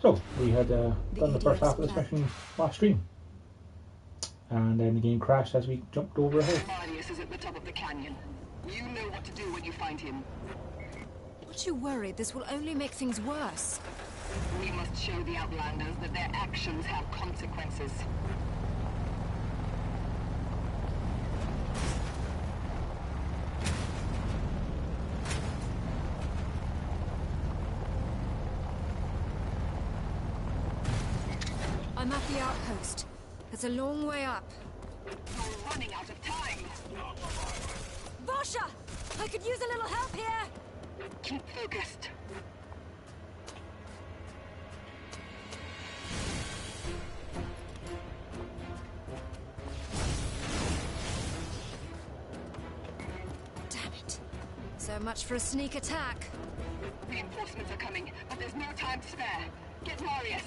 So, we had done the first half of this mission last stream. And then the game crashed as we jumped over a hill. Marius is at the top of the canyon. You know what to do when you find him. Aren't you worried this will only make things worse? We must show the Outlanders that their actions have consequences. I'm at the outpost. It's a long way up. You're running out of time! Varsha! I could use a little help here! Keep focused. Damn it. So much for a sneak attack. Reinforcements are coming, but there's no time to spare. Get Marius!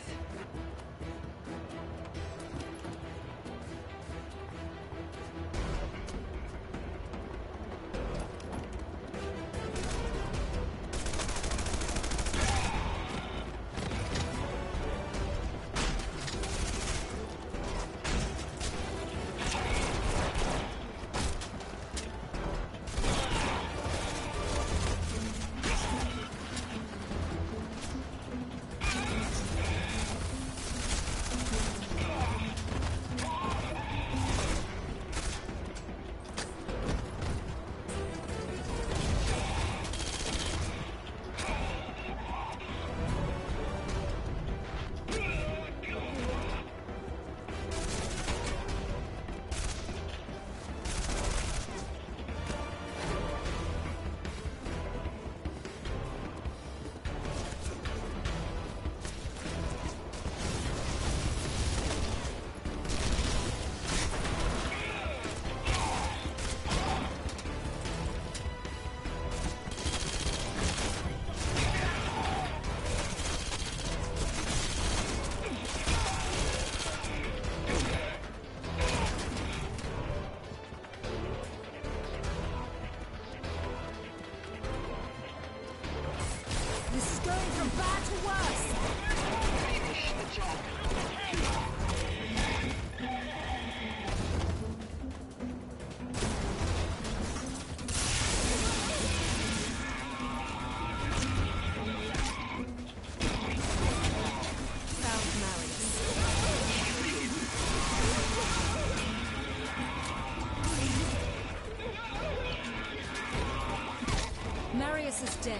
Marius is dead.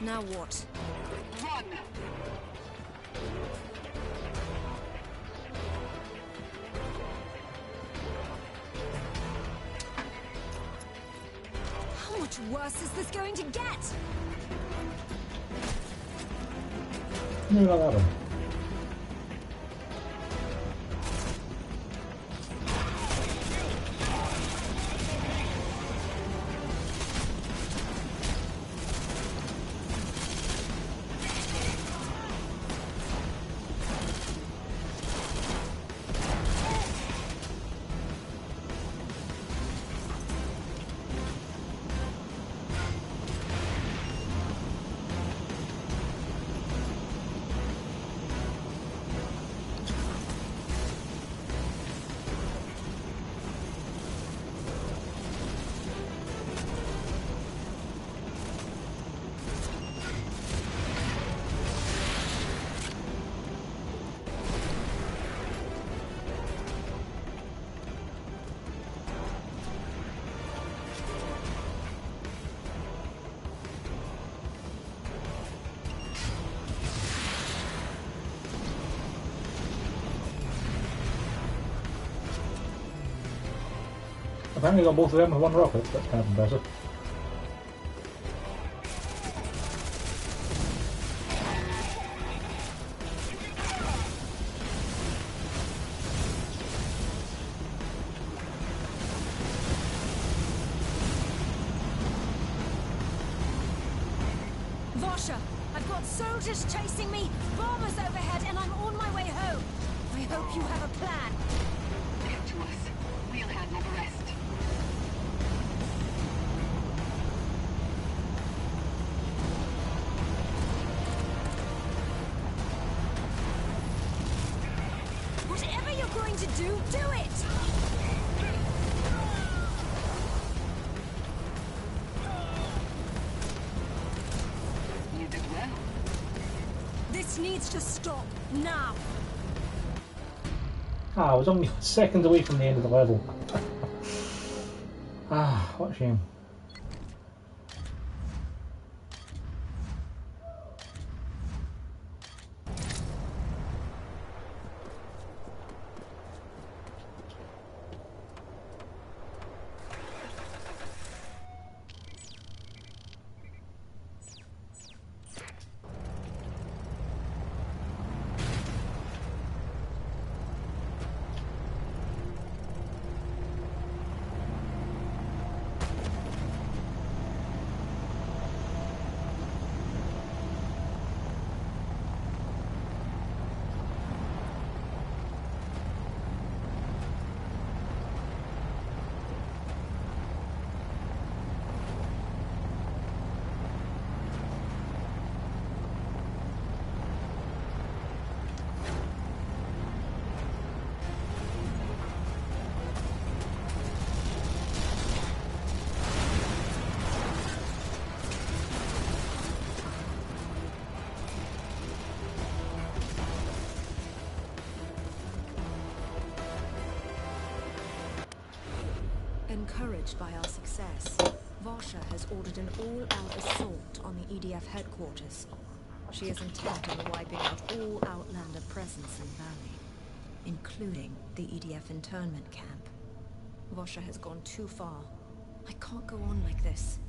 Now what? Run! How much worse is this going to get? No, not that one. Apparently got both of them with one rocket. That's kind of impressive. Varsha, I've got soldiers chasing me, bombers overhead, and I'm on my way home. I hope you have a plan. Get to us. We'll handle the rest. to do, do it! You did well. This needs to stop, now! Ah, I was only seconds away from the end of the level. Ah, what a shame. Encouraged by our success, Varsha has ordered an all-out assault on the EDF headquarters. She is intent on wiping out all Outlander presence in the valley, including the EDF internment camp. Varsha has gone too far. I can't go on like this.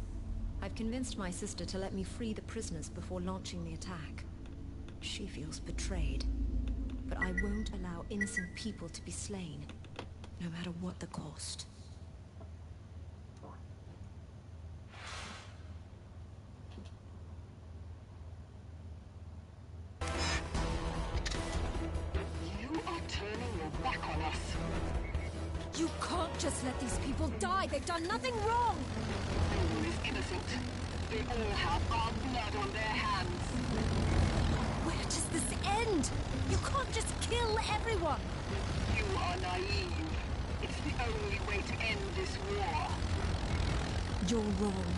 I've convinced my sister to let me free the prisoners before launching the attack. She feels betrayed, but I won't allow innocent people to be slain, no matter what the cost. You can't just let these people die. They've done nothing wrong. No one is innocent. They all have our blood on their hands. Where does this end? You can't just kill everyone. You are naive. It's the only way to end this war. You're wrong.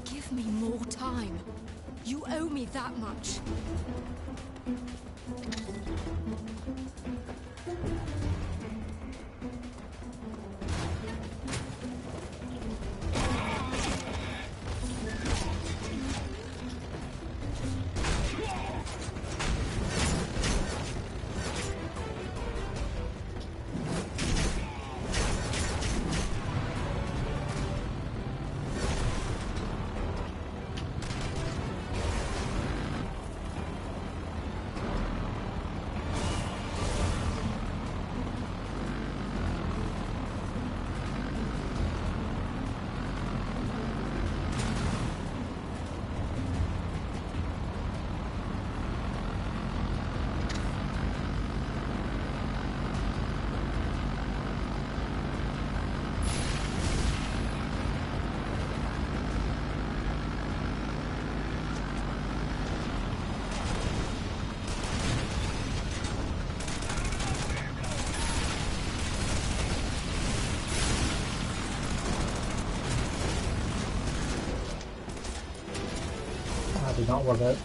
Give me more time. You owe me that much. did not work out.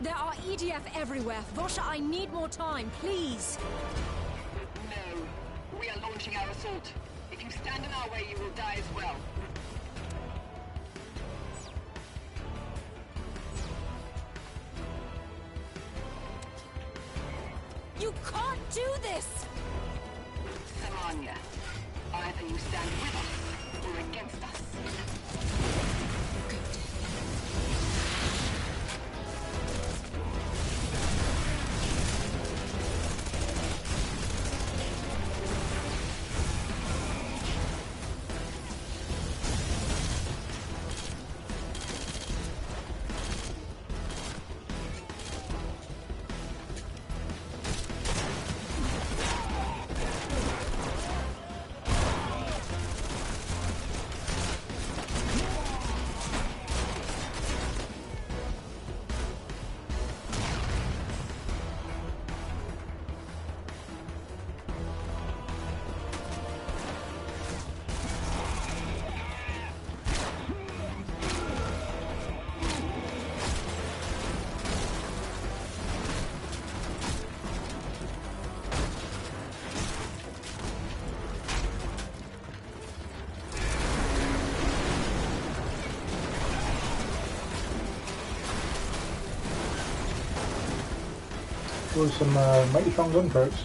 There are EDF everywhere. Vosha, I need more time, please. No. We are launching our assault. If you stand in our way, you will die as well. You can't do this! Samanya, either you stand with us or against us. Those some mighty strong gun turrets.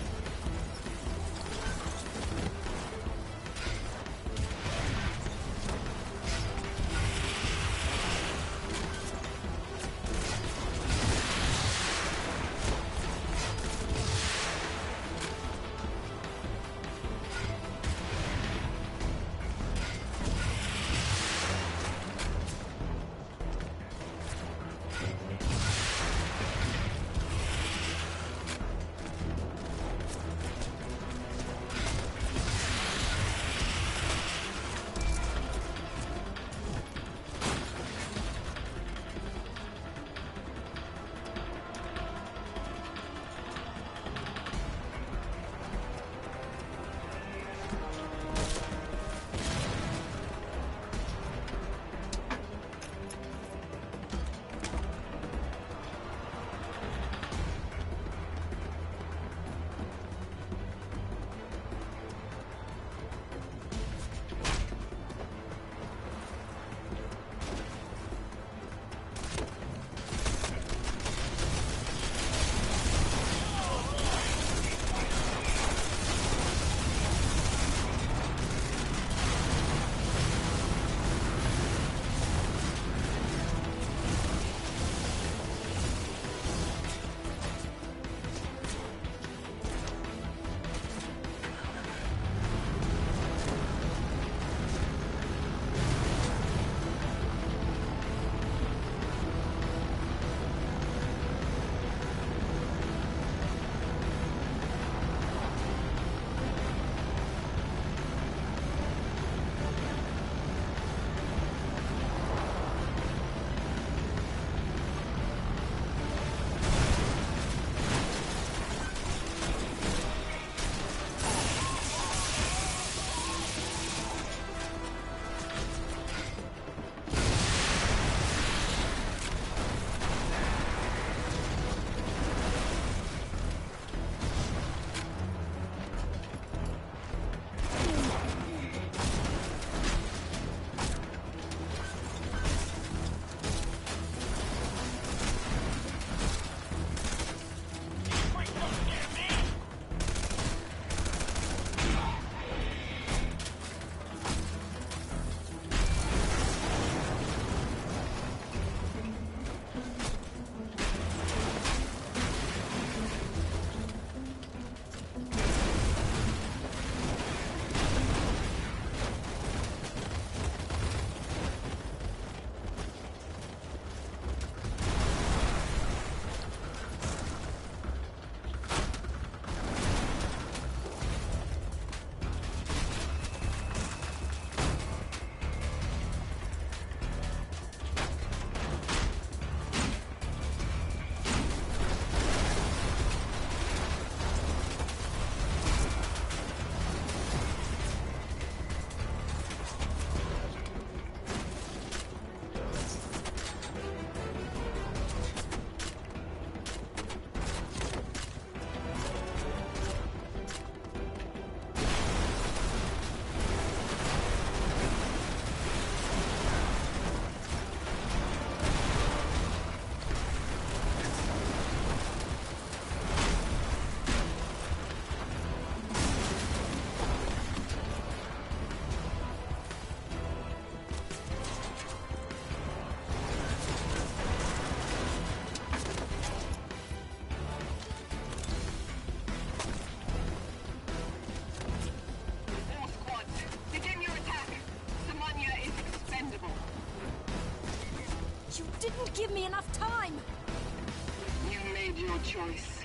didn't give me enough time! You made your choice.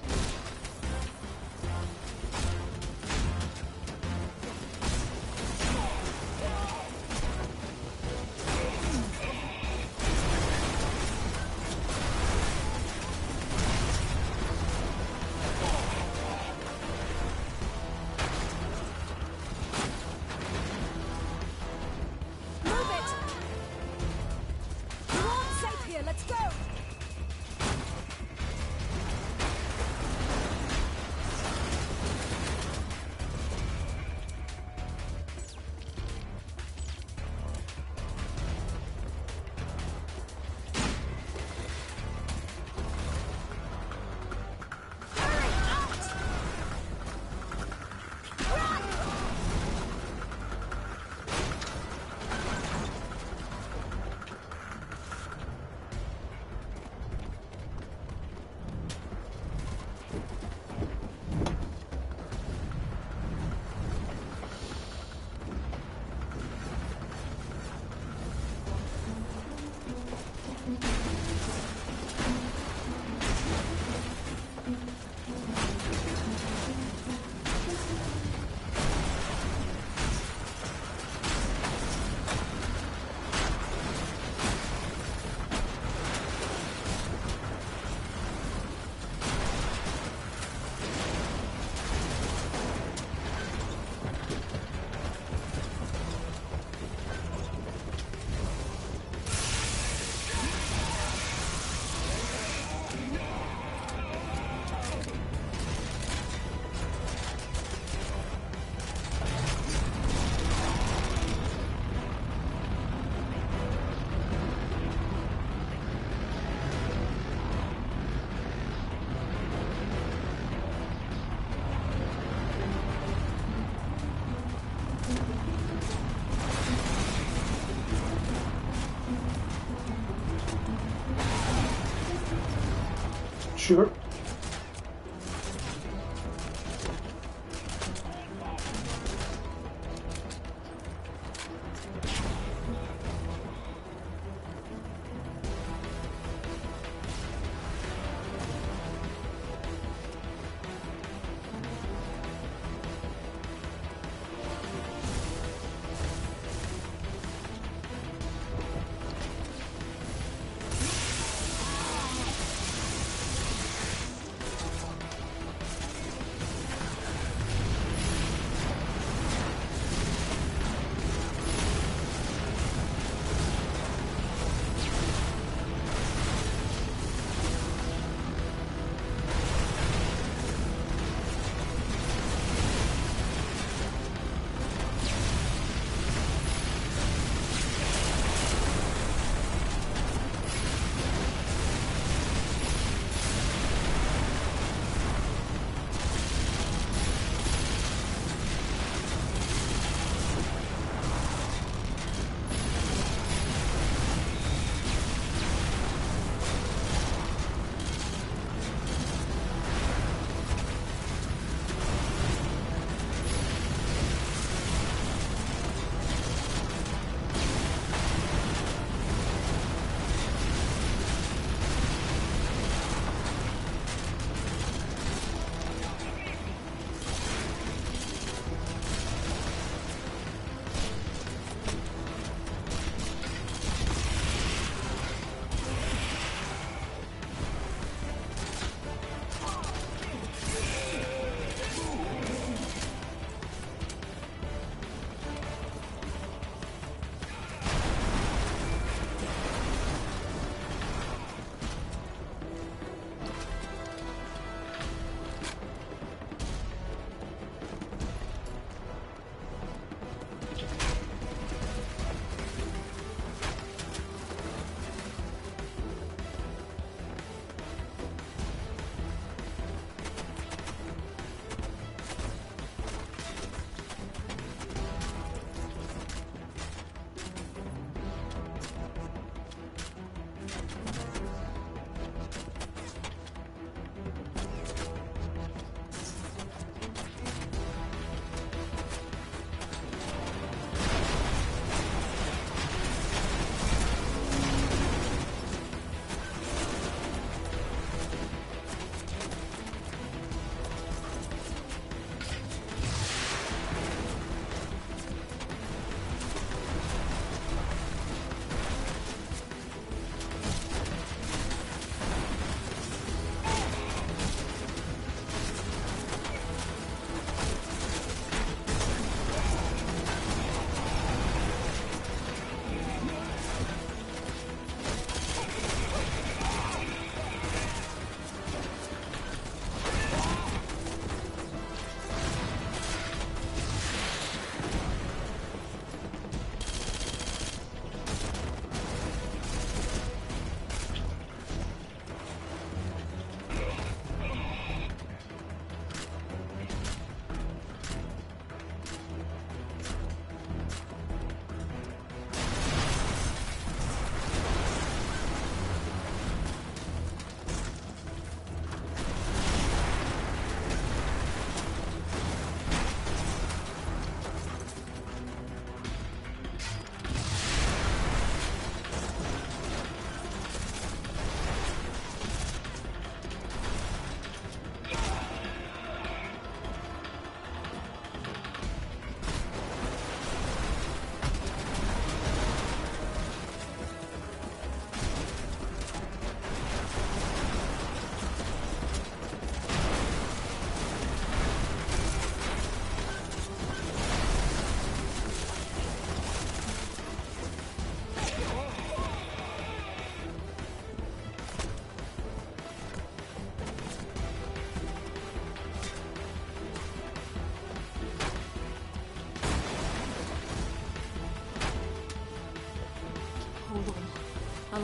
Sure.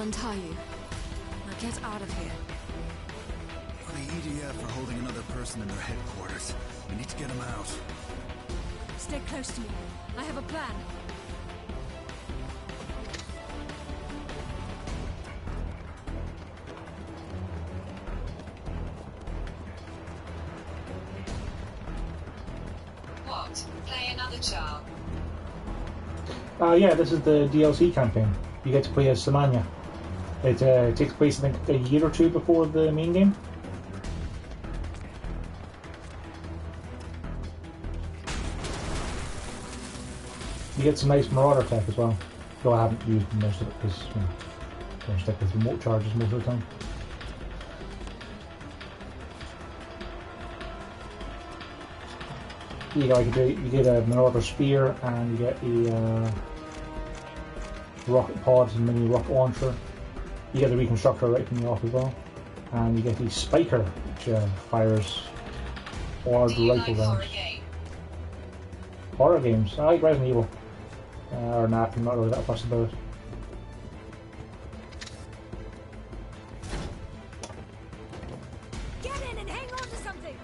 untie you. Now get out of here. The EDF are holding another person in their headquarters. We need to get them out. Stay close to me. I have a plan. What? Play another child? Yeah, this is the DLC campaign. You get to play as Samanya. It takes place, I think, a year or two before the main game. You get some nice Marauder tech as well. Though I haven't used most of it because, you know, I stick with remote charges most of the time. You get a Marauder spear and you get a rocket pods and mini rocket launcher. You get the reconstructor right from the off as well, and you get the spiker, which fires large rifle rounds. Horror games? I like Resident Evil. Or not, I'm not really that fussed about it. Get in and hang on to something!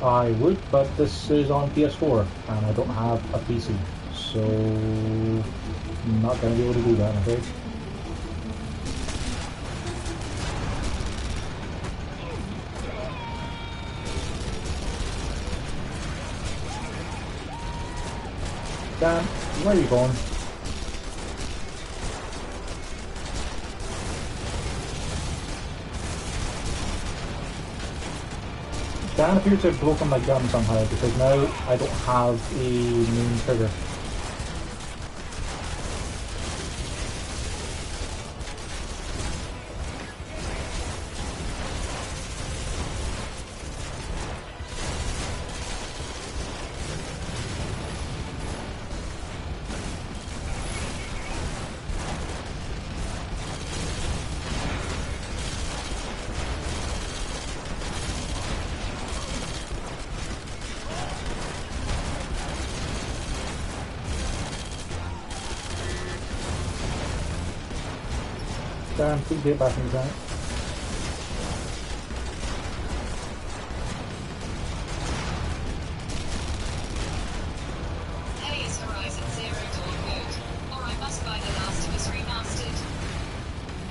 I would, but this is on PS4 and I don't have a PC, so I'm not going to be able to do that, I'm afraid. Dan, where are you going? Dan appears to have broken my gun somehow because now I don't have a main trigger. Dan, please get back in the tank. Hey, is Horizon Zero Dawn good? Or I must buy The Last of Us Remastered.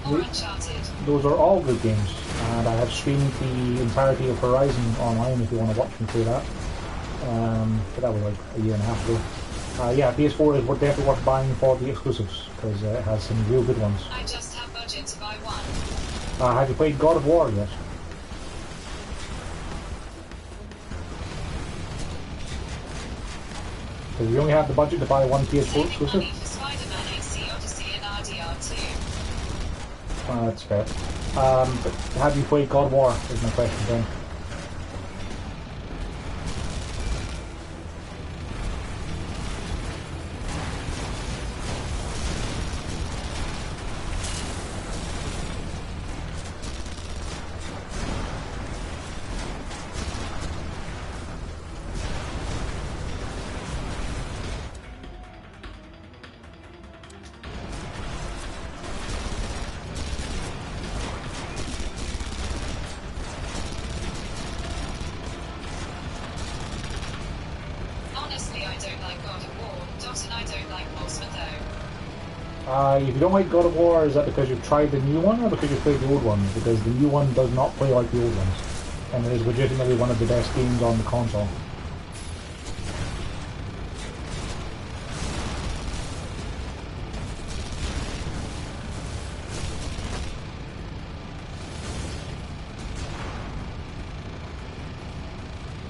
Or Uncharted. Those are all good games, and I have streamed the entirety of Horizon online if you want to watch me play that. But that was like a year and a half ago. Yeah, PS4 is definitely worth buying for the exclusives, because it has some real good ones. I just have budget to buy one. Have you played God of War yet? Because we only have the budget to buy one PS4 exclusive. Money for Spider-Man AC Odyssey and RDR2. That's fair. But have you played God of War, is my question then. If you don't like God of War, is that because you've tried the new one or because you've played the old one? Because the new one does not play like the old ones, and it is legitimately one of the best games on the console.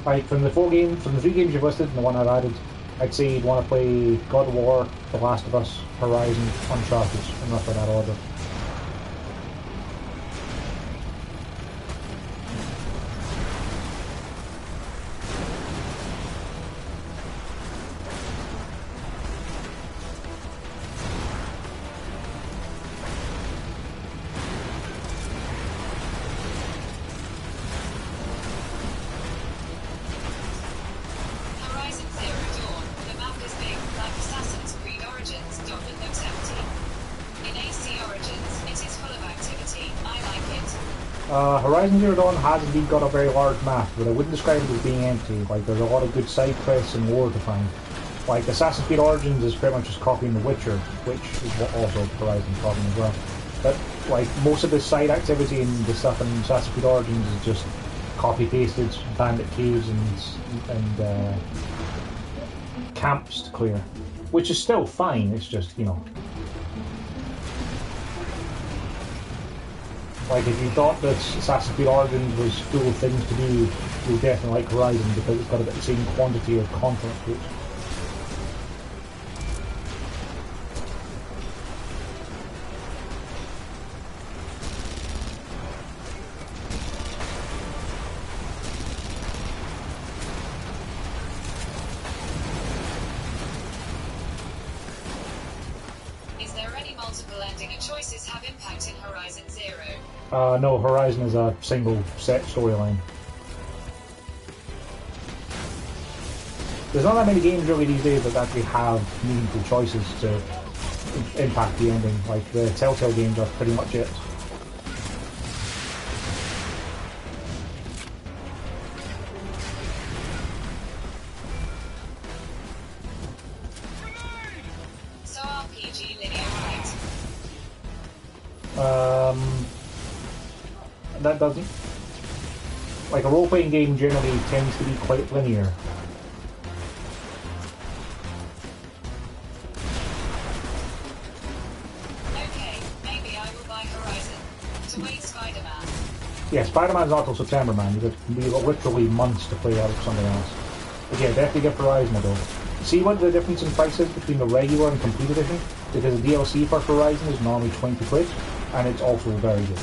Like from the 3 games you've listed and the one I've added, I'd say you'd want to play God of War, The Last of Us, Horizon, Uncharted, and roughly that order. Horizon Zero Dawn. The map is big, like Assassin's Creed Origins. It looks empty. In AC Origins, it is full of activity. I like it. Horizon Zero Dawn has indeed got a very large map, but I wouldn't describe it as being empty. Like, there's a lot of good side quests and lore to find. Like, Assassin's Creed Origins is pretty much just copying The Witcher, which is what also Horizon's copying as well. But, like, most of the side activity and the stuff in Assassin's Creed Origins is just copy-pasted bandit caves and camps to clear. Which is still fine, it's just, you know... Like, if you thought that Assassin's Creed Origins was full of things to do, you'll definitely like Horizon because it's got about the same quantity of content to it. Is there any multiple ending and choices have impact in Horizon Zero? No, Horizon is a single set storyline. There's not that many games really these days that actually have meaningful choices to impact the ending. Like, the Telltale games are pretty much it. So RPG linear, right? That doesn't... Like, a role-playing game generally tends to be quite linear. Okay, maybe I will buy Horizon. To wait Spider-Man. Yeah, Spider-Man's not till September, man. You've got literally months to play out something else. But yeah, definitely get Horizon, I go. See what the difference in price is between the regular and complete edition? Because the DLC for Horizon is normally 20 quid, and it's also very good.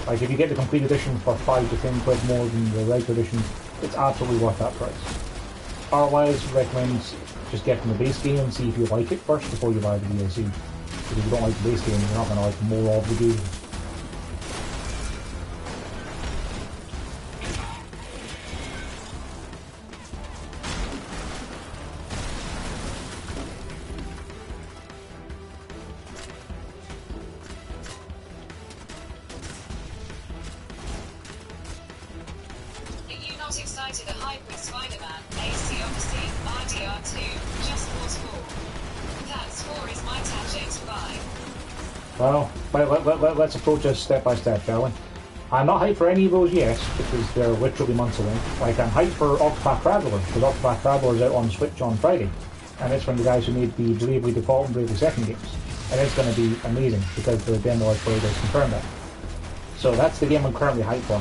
Like, if you get the complete edition for 5 to 10 quid more than the regular edition, it's absolutely worth that price. Otherwise, recommend just getting the base game and see if you like it first before you buy the DLC. Because if you don't like the base game, you're not going to like more of the game. Excited a hype with Spider-Man, AC Odyssey, RDR2, Just Cause 4. That's 4 is my tangent to buy. Well, let's approach this step by step, shall we? I'm not hyped for any of those yet, because they're literally months away. Like, I'm hyped for Octopath Traveler, because Octopath Traveler is out on Switch on Friday. And it's from the guys who made the Bravely Default and Bravely Second games. And it's going to be amazing, because the demo I played has confirmed that. So that's the game I'm currently hyped for.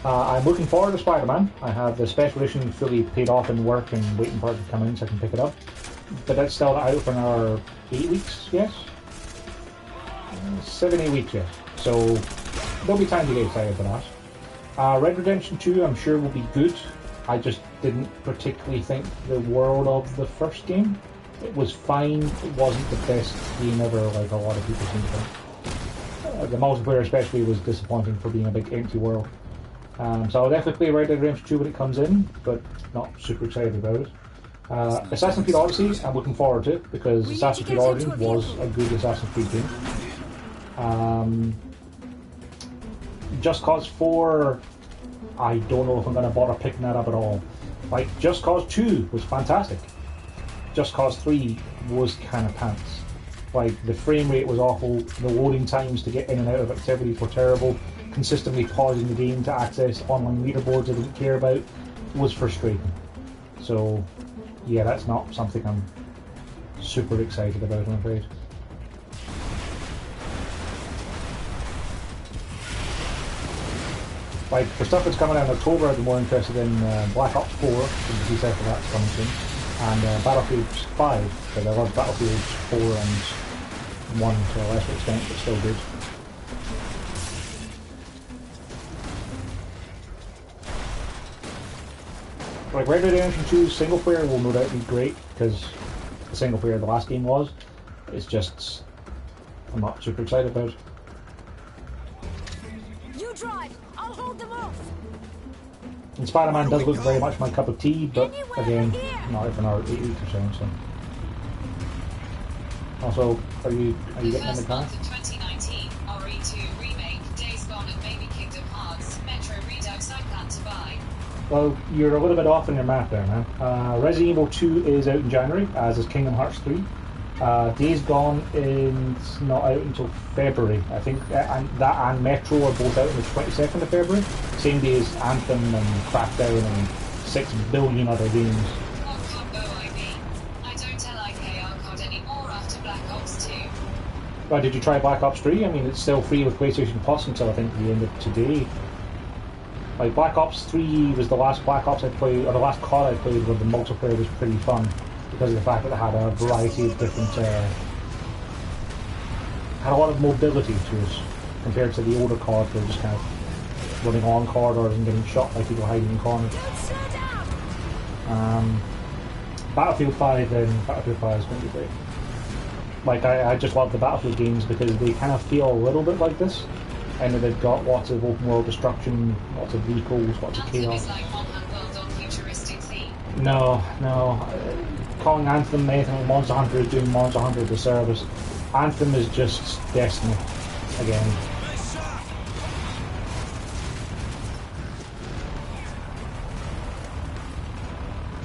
I'm looking forward to Spider-Man. I have the special edition fully paid off in work and waiting for it to come in so I can pick it up. But that's still out for another 8 weeks, yes? 7-8 weeks, yes. So there'll be time to get excited for that. Red Redemption 2 I'm sure will be good. I just didn't particularly think the world of the first game. It was fine. It wasn't the best game ever like a lot of people seem to think. The multiplayer especially was disappointing for being a big empty world. So I'll definitely play Red Dead Redemption 2 when it comes in, but not super excited about it. Assassin's Creed Odyssey, I'm looking forward to it, because Assassin's Creed Origins was a good Assassin's Creed game. Just Cause 4, I don't know if I'm going to bother picking that up at all. Like, Just Cause 2 was fantastic. Just Cause 3 was kind of pants. Like, the frame rate was awful, the loading times to get in and out of activities were terrible, consistently pausing the game to access online leaderboards I didn't care about was frustrating. So, yeah, that's not something I'm super excited about, I'm afraid. Like, for stuff that's coming out in October, I'd be more interested in Black Ops 4, because the for that's coming soon, and Battlefield 5, because I love Battlefield 4 and 1 to a lesser extent, but still good. Like, Red Dead Redemption 2 single player will no doubt be great, because the single player the last game was. It's just, I'm not super excited about it. You drive. I'll hold them off. And Spider-Man does look very much my cup of tea, but again, not for another 8 weeks or so. Also, are you getting in the car? First month of 2019, RE2 remake, Days Gone and maybe Kingdom Hearts, Metro Redux I plan to buy. Well, you're a little bit off in your math there, man. Resident Evil 2 is out in January, as is Kingdom Hearts 3. Days Gone is not out until February. I think and Metro are both out on the 22nd of February. Same day as Anthem and Crackdown and 6 billion other games. What combo I mean? I don't tell IKR COD anymore after Black Ops 2. But did you try Black Ops 3? I mean, it's still free with PlayStation Plus until I think the end of today. Like, Black Ops 3 was the last Black Ops I played, or the last COD I played where the multiplayer was pretty fun, because of the fact that it had a variety of different, had a lot of mobility to it, compared to the older COD where just kind of running on corridors and getting shot by people hiding in corners. Battlefield 5 then, Battlefield 5 is going to be great. Like, I just love the Battlefield games because they kind of feel a little bit like this. And they've got lots of open world destruction, lots of vehicles, lots of chaos. Is like Monhan World on futuristic theme. No. Calling Anthem anything like Monster Hunter is doing Monster Hunter a disservice. Anthem is just Destiny again.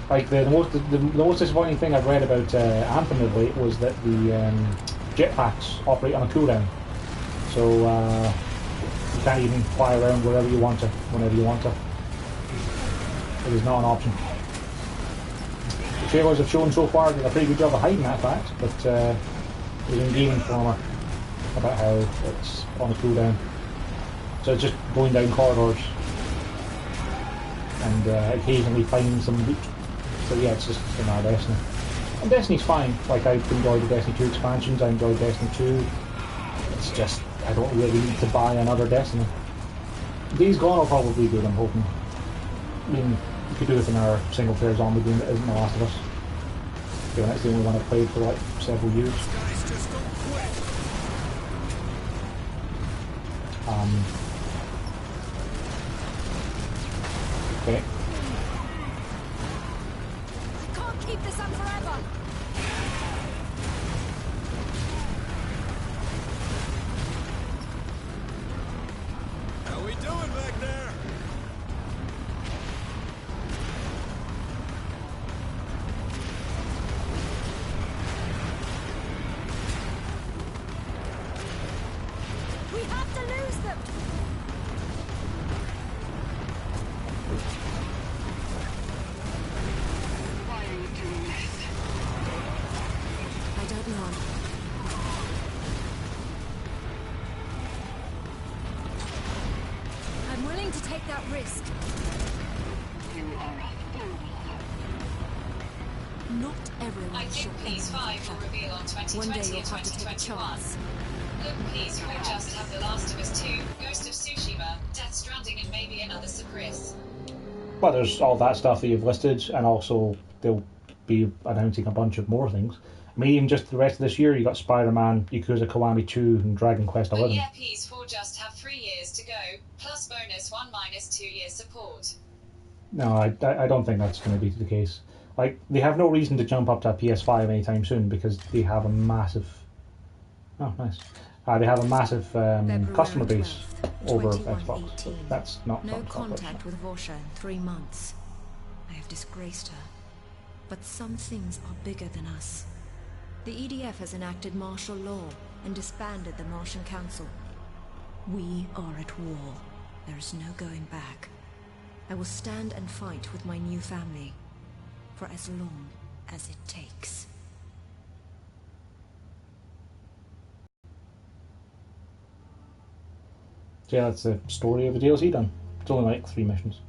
Like the most disappointing thing I've read about Anthem of late was that the jetpacks operate on a cooldown. So you can't even fly around wherever you want to, whenever you want to. It is not an option. The trailers have shown so far did a pretty good job of hiding that fact, but there's an Game Informer about how it's on a cooldown. So it's just going down corridors and occasionally finding some loot. So yeah, it's just another Destiny. And Destiny's fine. Like, I've enjoyed the Destiny 2 expansions, I enjoyed Destiny 2. It's just, I don't really need to buy another Destiny. Days Gone will probably be good, I'm hoping. I mean, you could do it in our single player zombie game that isn't The Last of Us. Given that's the only one I've played for like several years. Okay. Can't keep this up forever. How we doing back there? We have to lose them. Why are you doing this? I don't know. I'm willing to take that risk. You are a fool. Not everyone I think should Peace 5 will reveal on 2020 One day you'll and have to take a 2021. chance. Look, Peace, we'll just have The Last of Us 2, Ghost of Tsushima, Death Stranding and maybe another surprise. Well, there's all that stuff that you've listed, and also they'll be announcing a bunch of more things. I mean, even just the rest of this year, you got Spider-Man, Yakuza Kiwami 2, and Dragon Quest 11. But yeah, Peace 4 just have 3 years to go, plus bonus 1 minus 2 years support. No, I don't think that's going to be the case. Like, they have no reason to jump up to a PS5 anytime soon because they have a massive... Oh, nice. They have a massive customer base 12th, over 2118. Xbox. So that's not No not contact with Vosha in 3 months. I have disgraced her. But some things are bigger than us. The EDF has enacted martial law and disbanded the Martian Council. We are at war. There is no going back. I will stand and fight with my new family. For as long as it takes. So yeah, that's the story of the DLC done. It's only like 3 missions.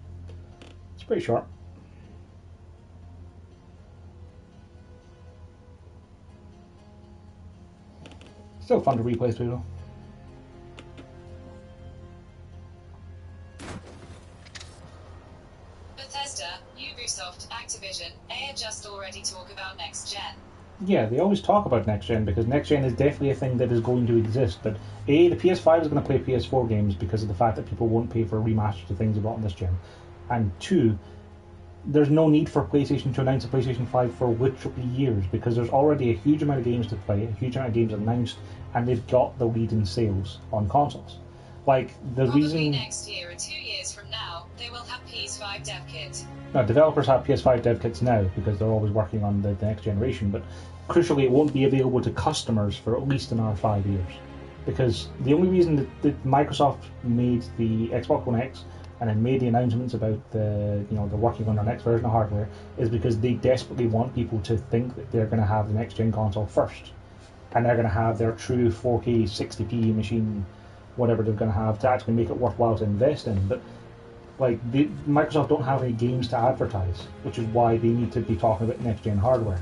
It's pretty short. Still fun to replay through though. Bethesda, Ubisoft, Activision, they just already talk about next gen. Yeah, they always talk about next gen because next gen is definitely a thing that is going to exist. But A, the PS5 is going to play PS4 games because of the fact that people won't pay for remasters of things they bought on this gen. And 2, there's no need for PlayStation to announce a PlayStation 5 for literally years because there's already a huge amount of games to play, a huge amount of games announced, and they've got the lead in sales on consoles. Like, the Probably reason... next year or 2 years from now, they will have PS5 dev kit. No, developers have PS5 dev kits now because they're always working on the next generation, but crucially it won't be available to customers for at least another 5 years. Because the only reason that Microsoft made the Xbox One X and then made the announcements about they're working on their next version of hardware is because they desperately want people to think that they're going to have the next gen console first. And they're going to have their true 4K 60p machine, whatever they're going to have, to actually make it worthwhile to invest in. But Microsoft don't have any games to advertise, which is why they need to be talking about next gen hardware.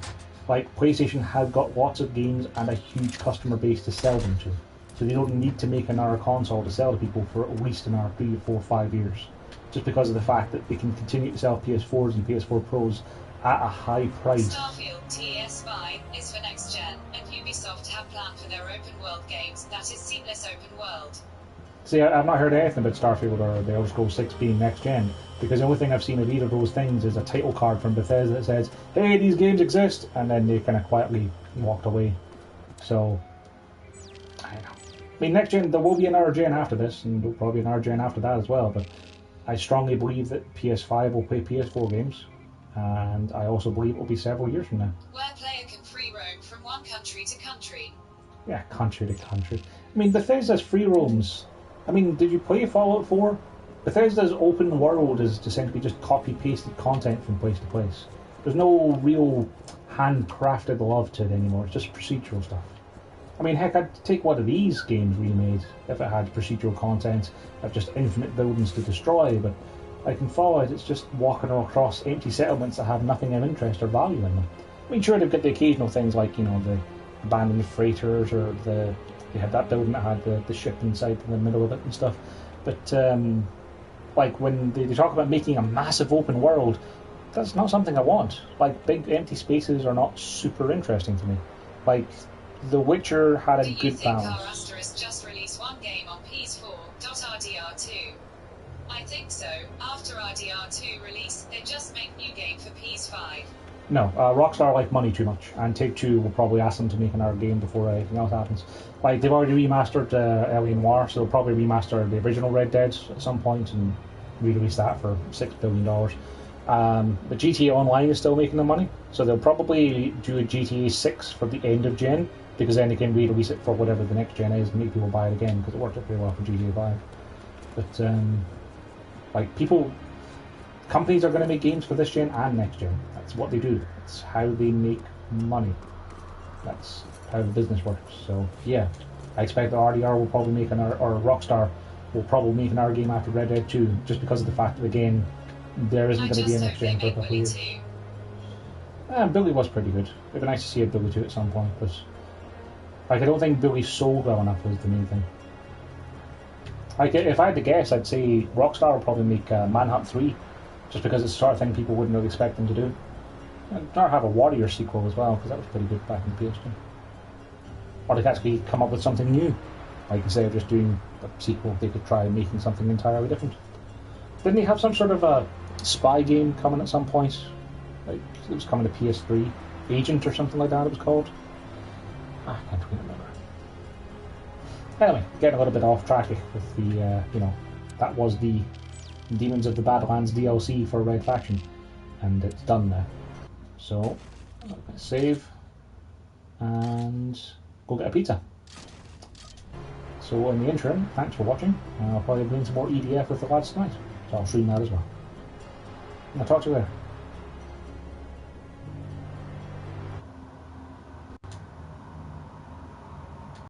Like, PlayStation has got lots of games and a huge customer base to sell them to. So they don't need to make another console to sell to people for at least another 3, 4, 5 years. Just because of the fact that they can continue to sell PS4s and PS4 Pros at a high price. Starfield TS5 is for next gen, and Ubisoft have planned for their open world games, that is seamless open world. See, I've not heard anything about Starfield or the Elder Scrolls 6 being next gen, because the only thing I've seen of either of those things is a title card from Bethesda that says, hey, these games exist, and then they kind of quietly walked away. So, I don't know. I mean, next gen, there will be another gen after this, and there'll probably be another gen after that as well, but I strongly believe that PS5 will play PS4 games, and I also believe it will be several years from now. Where player can free roam from one country to country. Yeah, country to country. I mean, Bethesda's free roams. I mean, did you play Fallout 4? Bethesda's open world is essentially just copy-pasted content from place to place. There's no real handcrafted love to it anymore. It's just procedural stuff. I mean, heck, I'd take one of these games remade if it had procedural content of just infinite buildings to destroy, but like in Fallout, it's just walking across empty settlements that have nothing of interest or value in them. I mean, sure, they've got the occasional things like, the abandoned freighters, or they had that building that had the ship inside in the middle of it and stuff. But, like, when they talk about making a massive open world, that's not something I want. Like, big empty spaces are not super interesting to me. Like, The Witcher had a good balance. Do you think R*** just released one game on PS4, .rdr2? I think so. After RDR2 release, they just make new game for PS5. No, Rockstar like money too much, and Take-Two will probably ask them to make another game before anything else happens. Like, they've already remastered Alien Noir, so they'll probably remaster the original Red Dead at some point and re-release that for $6 billion. But GTA Online is still making the money, so they'll probably do a GTA 6 for the end of gen, because then they can re-release it for whatever the next gen is and make people buy it again, because it worked out pretty well for GTA 5. But, companies are going to make games for this gen and next gen. That's what they do. That's how they make money. That's how the business works. So, yeah, I expect that RDR will probably make another, or Rockstar will probably make another game after Red Dead 2, just because of the fact that, again, there isn't going to be a next gen for a couple of years. Billy was pretty good. It'd be nice to see a Billy 2 at some point, but I don't think Billy sold well enough was the main thing. Like, if I had to guess, I'd say Rockstar will probably make Manhunt 3, just because it's the sort of thing people wouldn't really expect them to do. And try to have a Warrior sequel as well, because that was pretty good back in the PS2. Or they could actually come up with something new. Like, instead of just doing a sequel, they could try making something entirely different. Didn't they have some sort of a spy game coming at some point? Like, it was coming to PS3. Agent or something like that it was called. I can't really remember. Anyway, getting a little bit off track with the, that was the Demons of the Badlands DLC for Red Faction, and it's done now. So, I'm going to save and go get a pizza. So in the interim, thanks for watching. I'll probably be doing some more EDF with the lads tonight, so I'll stream that as well. I'll talk to you later.